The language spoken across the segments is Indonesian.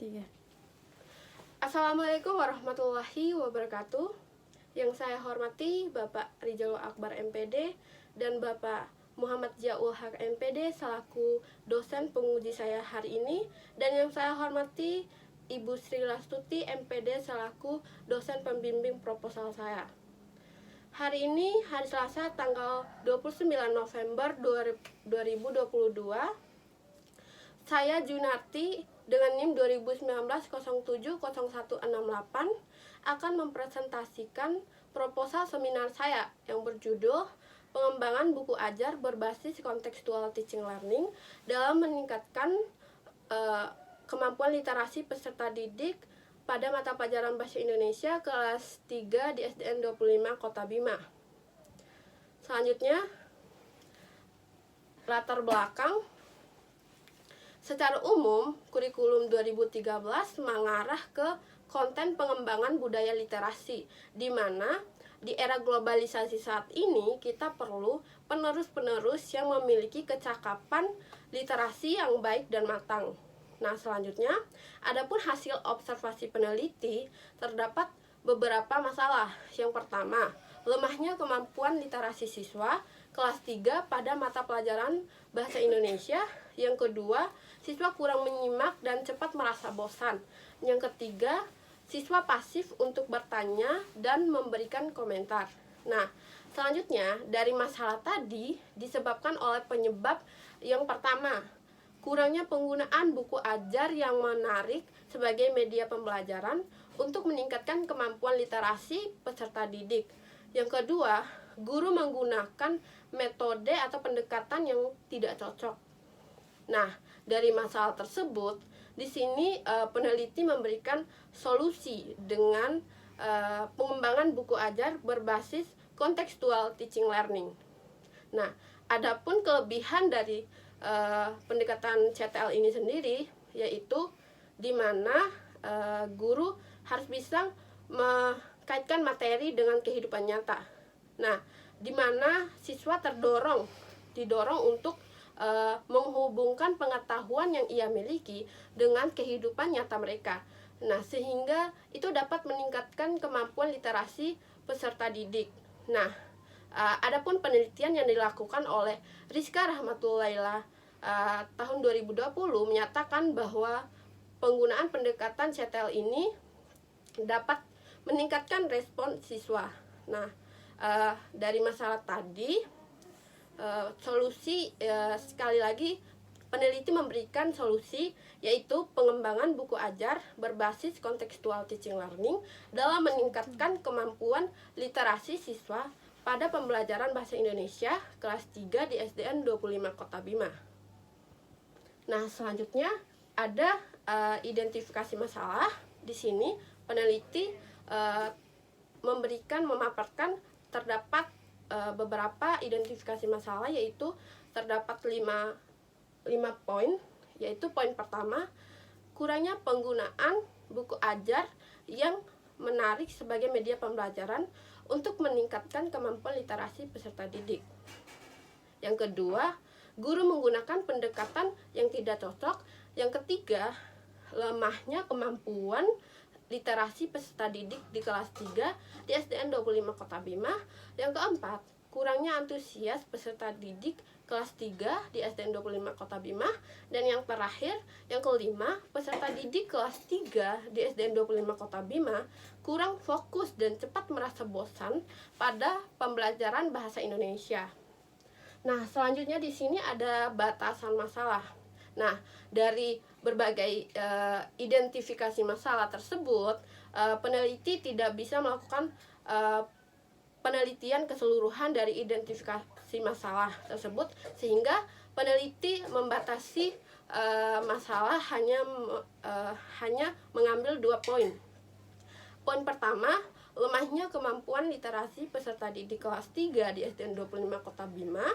Tiga. Assalamualaikum warahmatullahi wabarakatuh. Yang saya hormati Bapak Rizalul Akbar MPD dan Bapak Muhammad Ziaul Haq MPD selaku dosen penguji saya hari ini, dan yang saya hormati Ibu Sri Lastuti MPD selaku dosen pembimbing proposal saya. Hari ini hari Selasa tanggal 29 November 2022. Saya Junarti dengan NIM 2019-07-0168 akan mempresentasikan proposal seminar saya yang berjudul Pengembangan Buku Ajar Berbasis Contextual Teaching Learning dalam meningkatkan kemampuan literasi peserta didik pada mata pelajaran Bahasa Indonesia kelas 3 di SDN 25 Kota Bima. Selanjutnya, latar belakang. Secara umum, kurikulum 2013 mengarah ke konten pengembangan budaya literasi, di mana di era globalisasi saat ini kita perlu penerus-penerus yang memiliki kecakapan literasi yang baik dan matang. Nah, selanjutnya, adapun hasil observasi peneliti, terdapat beberapa masalah. Yang pertama, lemahnya kemampuan literasi siswa kelas 3 pada mata pelajaran Bahasa Indonesia. Yang kedua, siswa kurang menyimak dan cepat merasa bosan. Yang ketiga, siswa pasif untuk bertanya dan memberikan komentar. Nah, selanjutnya dari masalah tadi disebabkan oleh penyebab yang pertama, kurangnya penggunaan buku ajar yang menarik sebagai media pembelajaran untuk meningkatkan kemampuan literasi peserta didik. Yang kedua, guru menggunakan metode atau pendekatan yang tidak cocok. Nah, dari masalah tersebut, di sini peneliti memberikan solusi dengan pengembangan buku ajar berbasis contextual teaching learning. Nah, adapun kelebihan dari pendekatan CTL ini sendiri, yaitu di mana guru harus bisa mengkaitkan materi dengan kehidupan nyata. Nah, di mana siswa didorong untuk menghubungkan pengetahuan yang ia miliki dengan kehidupan nyata mereka. Nah, sehingga itu dapat meningkatkan kemampuan literasi peserta didik. Nah, adapun penelitian yang dilakukan oleh Rizka Rahmatulaila tahun 2020 menyatakan bahwa penggunaan pendekatan CTL ini dapat meningkatkan respon siswa. Nah, dari masalah tadi, solusi sekali lagi peneliti memberikan solusi, yaitu pengembangan buku ajar berbasis contextual teaching learning dalam meningkatkan kemampuan literasi siswa pada pembelajaran Bahasa Indonesia kelas 3 di SDN 25 Kota Bima. Nah, selanjutnya ada identifikasi masalah. Di sini peneliti memaparkan terdapat beberapa identifikasi masalah, yaitu terdapat 5 poin, yaitu poin pertama, kurangnya penggunaan buku ajar yang menarik sebagai media pembelajaran untuk meningkatkan kemampuan literasi peserta didik. Yang kedua, guru menggunakan pendekatan yang tidak cocok. Yang ketiga, lemahnya kemampuan literasi peserta didik di kelas 3 di SDN 25 Kota Bima. Yang keempat, kurangnya antusias peserta didik kelas 3 di SDN 25 Kota Bima. Dan yang terakhir, yang kelima, peserta didik kelas 3 di SDN 25 Kota Bima kurang fokus dan cepat merasa bosan pada pembelajaran Bahasa Indonesia. Nah, selanjutnya di sini ada batasan masalah. Nah, dari berbagai identifikasi masalah tersebut, peneliti tidak bisa melakukan penelitian keseluruhan dari identifikasi masalah tersebut, sehingga peneliti membatasi masalah hanya mengambil 2 poin. Poin pertama, lemahnya kemampuan literasi peserta didik kelas 3 di SDN 25 Kota Bima.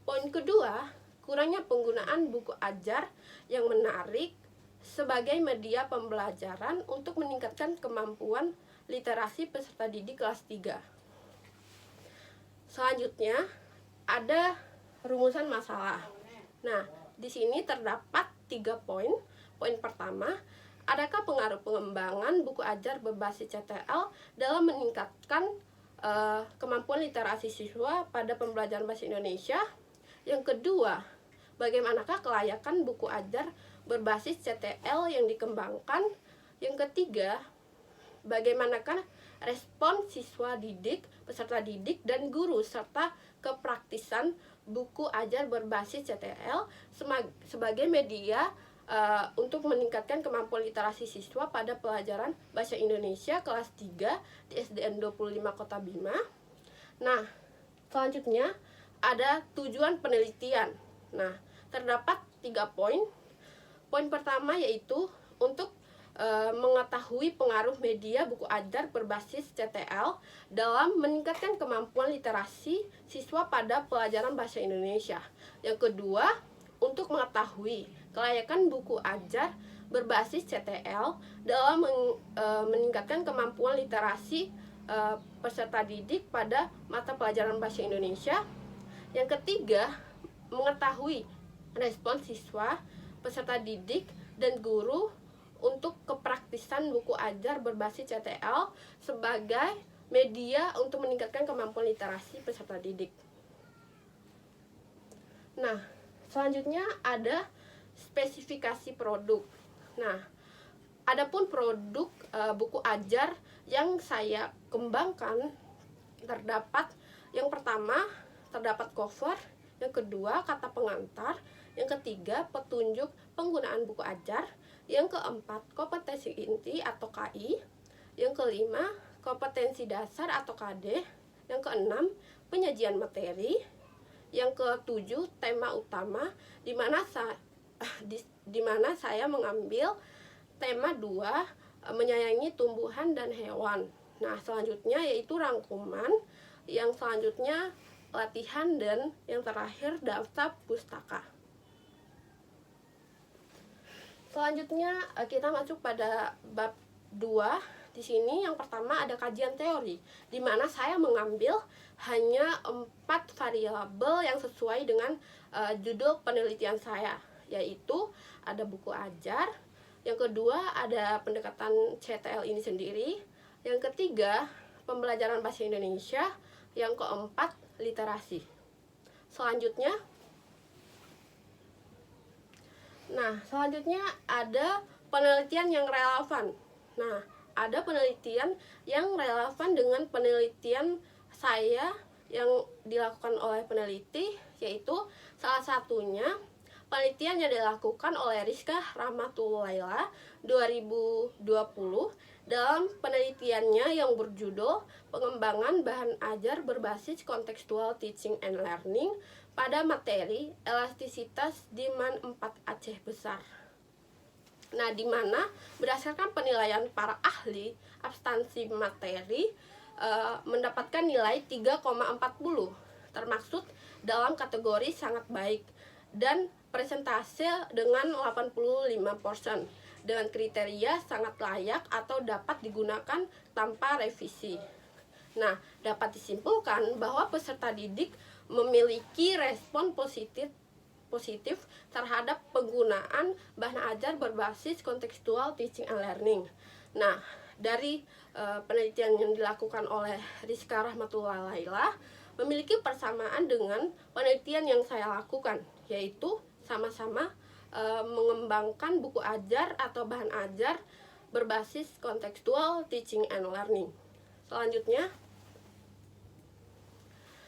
Poin kedua, kurangnya penggunaan buku ajar yang menarik sebagai media pembelajaran untuk meningkatkan kemampuan literasi peserta didik kelas 3. Selanjutnya ada rumusan masalah. Nah, di sini terdapat 3 poin. Poin pertama, adakah pengaruh pengembangan buku ajar berbasis CTL dalam meningkatkan kemampuan literasi siswa pada pembelajaran bahasa Indonesia? Yang kedua, bagaimanakah kelayakan buku ajar berbasis CTL yang dikembangkan? Yang ketiga, bagaimanakah respon siswa didik, peserta didik, dan guru serta kepraktisan buku ajar berbasis CTL sebagai media untuk meningkatkan kemampuan literasi siswa pada pelajaran bahasa Indonesia kelas 3 di SDN 25 Kota Bima. Nah, selanjutnya ada tujuan penelitian. Nah, terdapat 3 poin. Poin pertama yaitu untuk mengetahui pengaruh media buku ajar berbasis CTL dalam meningkatkan kemampuan literasi siswa pada pelajaran bahasa Indonesia. Yang kedua, untuk mengetahui kelayakan buku ajar berbasis CTL dalam meningkatkan kemampuan literasi peserta didik pada mata pelajaran bahasa Indonesia. Yang ketiga, mengetahui respon siswa, peserta didik, dan guru untuk kepraktisan buku ajar berbasis CTL sebagai media untuk meningkatkan kemampuan literasi peserta didik. Nah, selanjutnya ada spesifikasi produk. Nah, adapun produk buku ajar yang saya kembangkan terdapat yang pertama terdapat cover, yang kedua kata pengantar, yang ketiga petunjuk penggunaan buku ajar, yang keempat kompetensi inti atau KI, yang kelima kompetensi dasar atau KD, yang keenam penyajian materi, yang ketujuh tema utama di mana saya mengambil tema 2 menyayangi tumbuhan dan hewan. Nah, selanjutnya yaitu rangkuman, yang selanjutnya latihan, dan yang terakhir daftar pustaka. Selanjutnya kita masuk pada bab 2. Di sini yang pertama ada kajian teori, di mana saya mengambil hanya 4 variabel yang sesuai dengan judul penelitian saya, yaitu ada buku ajar, yang kedua ada pendekatan CTL ini sendiri, yang ketiga pembelajaran bahasa Indonesia, yang keempat literasi. Selanjutnya ada penelitian yang relevan. Nah, ada penelitian yang relevan dengan penelitian saya yang dilakukan oleh peneliti, yaitu salah satunya penelitian yang dilakukan oleh Rizka Rahmatulaila 2020 dalam penelitiannya yang berjudul Pengembangan Bahan Ajar Berbasis Kontekstual Teaching and Learning pada materi elastisitas demand 4 Aceh Besar. Nah, di mana berdasarkan penilaian para ahli abstansi materi mendapatkan nilai 3,40, termaksud dalam kategori sangat baik, dan presentase dengan 85%, dengan kriteria sangat layak atau dapat digunakan tanpa revisi. Nah, dapat disimpulkan bahwa peserta didik memiliki respon positif terhadap penggunaan bahan ajar berbasis kontekstual teaching and learning. Nah, dari penelitian yang dilakukan oleh Rizka Rahmatulaila memiliki persamaan dengan penelitian yang saya lakukan, yaitu sama-sama mengembangkan buku ajar atau bahan ajar berbasis kontekstual teaching and learning.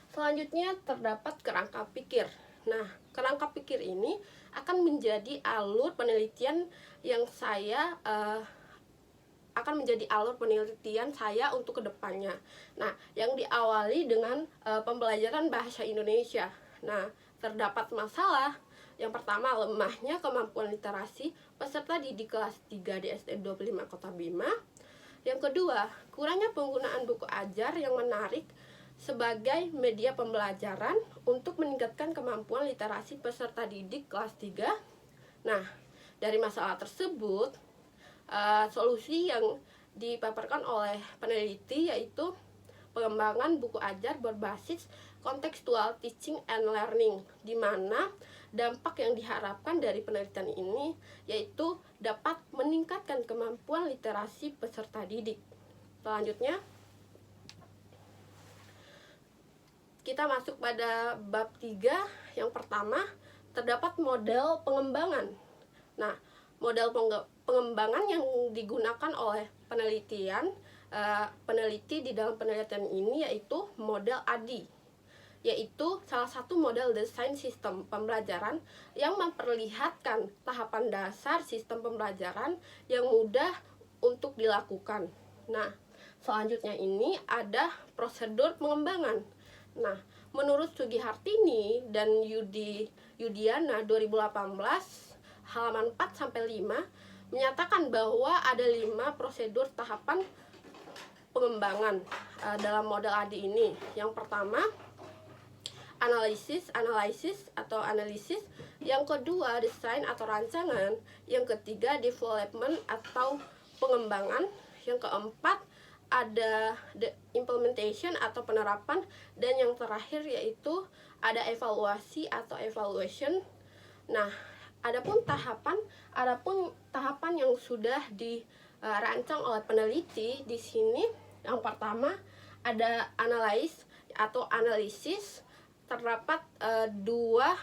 Selanjutnya terdapat kerangka pikir. Nah, kerangka pikir ini akan menjadi alur penelitian yang saya untuk kedepannya. Nah, yang diawali dengan pembelajaran bahasa Indonesia. Nah, terdapat masalah. Yang pertama, lemahnya kemampuan literasi peserta didik kelas 3 di SDN 25 Kota Bima. Yang kedua, kurangnya penggunaan buku ajar yang menarik sebagai media pembelajaran untuk meningkatkan kemampuan literasi peserta didik kelas 3. Nah, dari masalah tersebut, solusi yang dipaparkan oleh peneliti yaitu pengembangan buku ajar berbasis kontekstual teaching and learning, di mana dampak yang diharapkan dari penelitian ini yaitu dapat meningkatkan kemampuan literasi peserta didik. Selanjutnya, kita masuk pada bab 3. Yang pertama, terdapat model pengembangan. Nah, model pengembangan yang digunakan oleh peneliti di dalam penelitian ini yaitu model ADI, yaitu salah satu model desain sistem pembelajaran yang memperlihatkan tahapan dasar sistem pembelajaran yang mudah untuk dilakukan. Nah, selanjutnya ini ada prosedur pengembangan. Nah, menurut Sugihartini dan Yudiana 2018 halaman 4-5 menyatakan bahwa ada 5 prosedur tahapan pengembangan dalam model ADI ini. Yang pertama, analisis atau analisis. Yang kedua, desain atau rancangan. Yang ketiga, development atau pengembangan. Yang keempat, ada the implementation atau penerapan. Dan yang terakhir yaitu ada evaluasi atau evaluation. Nah, adapun tahapan yang sudah dirancang oleh peneliti di sini, yang pertama ada analisis. Terdapat dua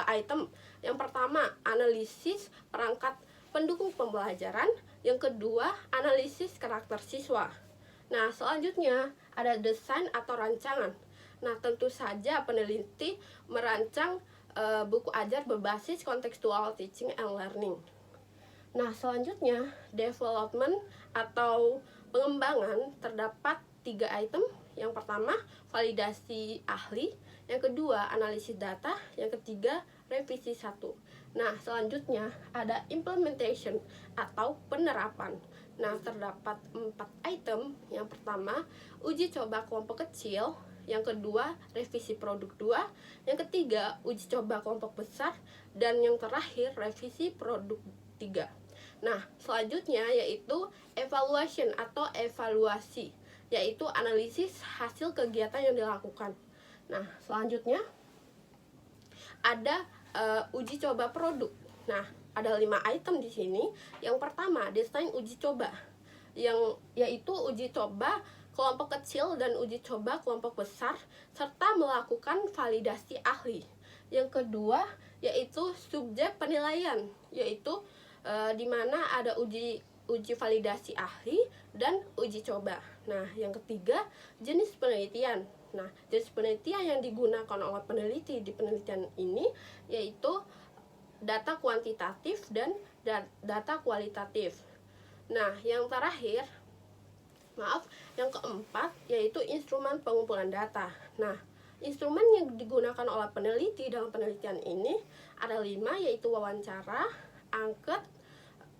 item. Yang pertama, analisis perangkat pendukung pembelajaran. Yang kedua, analisis karakter siswa. Nah, selanjutnya ada desain atau rancangan. Nah, tentu saja peneliti merancang buku ajar berbasis contextual teaching and learning. Nah, selanjutnya development atau pengembangan. Terdapat 3 item. Yang pertama, validasi ahli. Yang kedua, analisis data. Yang ketiga, revisi 1. Nah, selanjutnya ada implementation atau penerapan. Nah, terdapat 4 item. Yang pertama, uji coba kelompok kecil. Yang kedua, revisi produk 2. Yang ketiga, uji coba kelompok besar. Dan yang terakhir, revisi produk 3. Nah, selanjutnya yaitu evaluation atau evaluasi, yaitu analisis hasil kegiatan yang dilakukan. Nah, selanjutnya ada uji coba produk. Nah, ada 5 item di sini. Yang pertama, desain uji coba, yaitu uji coba kelompok kecil dan uji coba kelompok besar serta melakukan validasi ahli. Yang kedua yaitu subjek penilaian, yaitu di mana ada uji validasi ahli dan uji coba. Nah, yang ketiga, jenis penelitian. Nah, jenis penelitian yang digunakan oleh peneliti di penelitian ini yaitu data kuantitatif dan data kualitatif. Nah, yang terakhir, yang keempat yaitu instrumen pengumpulan data. Nah, instrumen yang digunakan oleh peneliti dalam penelitian ini ada 5, yaitu wawancara, angket,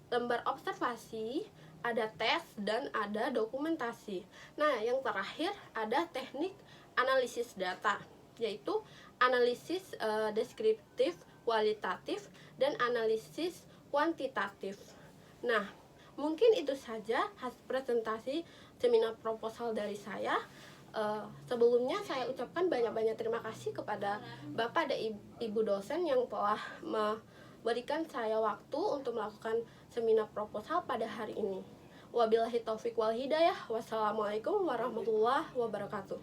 lembar observasi, ada tes, dan ada dokumentasi. Nah, yang terakhir ada teknik analisis data, yaitu analisis deskriptif, kualitatif, dan analisis kuantitatif. Nah, mungkin itu saja hasil presentasi seminar proposal dari saya. Sebelumnya saya ucapkan banyak-banyak terima kasih kepada Bapak dan Ibu dosen yang telah memberikan saya waktu untuk melakukan seminar proposal pada hari ini. Wabillahi taufik wal hidayah. Wassalamualaikum warahmatullahi wabarakatuh.